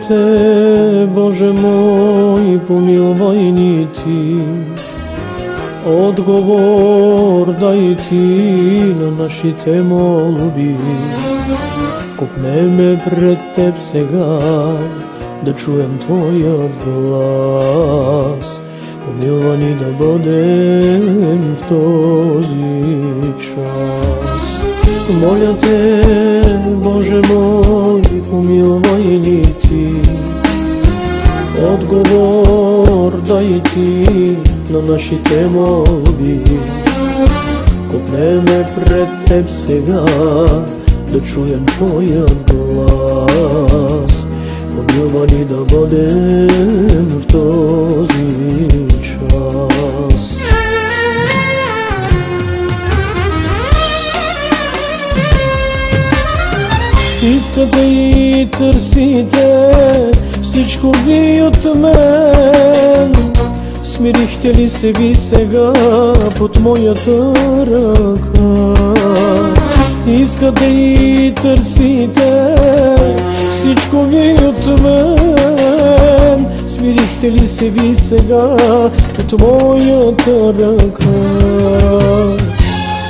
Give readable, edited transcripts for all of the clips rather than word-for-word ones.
Те, Боже мой, помилвай ни Ти, отговор дай Ти на нашите молби. Копнеме пред Теб сега, да чуем Твоят глас. Помилвай ни да бъдем в този час. Моля Те, Боже мой, помилвай ни Ти, отговор дай Ти на нашите молби. Копнеме пред Теб сега, да чуем Твоят глас. Помилвай ни да бъдем в този час. Искате и търсите всичко ви от мен. Смирихте ли се ви сега под моята ръка? Искате и търсите всичко ви от мен. Смирихте ли се ви сега под моята ръка?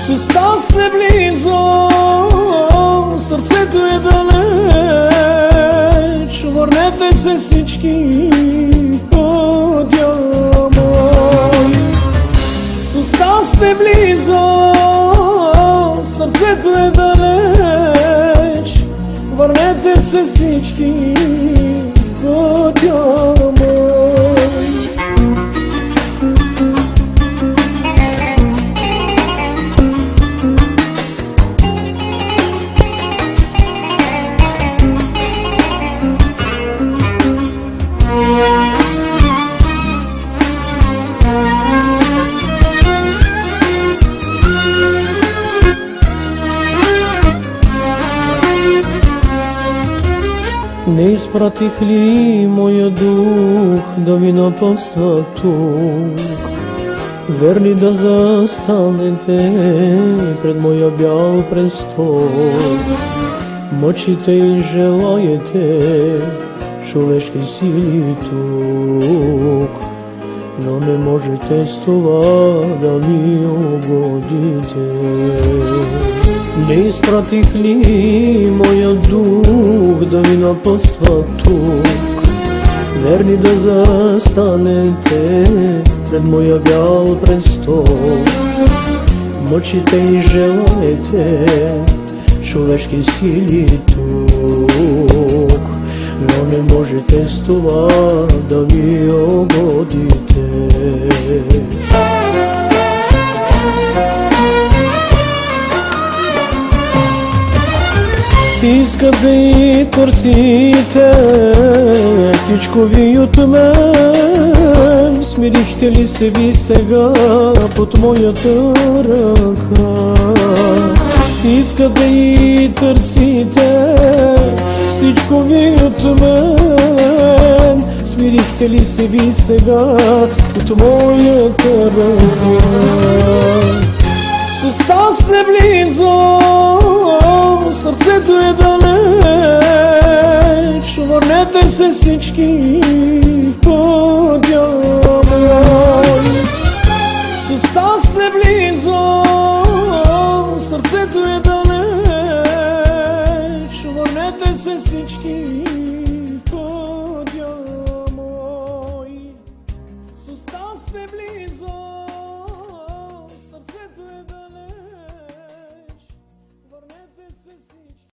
Свестта сте близо, сърцето е далеч. Върнете се всички пътя мой. Свестта сте близо, сърцето е далеч. Върнете се всички пътя мой. Не изпратих ли моя дух да ви напътства тук? Верни да застанете пред моя бял престол. Мъчите и желаете човешки сили тук, но не можете с това да ми угодите. Не изпратих ли моя дух да ви напътства тук? Верни да застанете пред моя бял престол. Мъчите и желаете човешки сили тук, но не можете с това да ми угодите. Искате и търсите всичко ви от мен. Смирихте ли се ви сега под моята ръка? Искате и търсите всичко ви от мен. Смирихте ли се ви сега под моята ръка? Свестта сте близо, сърцето е далеч. Върнете се всички в пътя мой. Свестта сте близо, сърцето е далеч. Върнете се всички в пътя мой. Свестта сте близо, сърцето е далеч. Върнете се всички.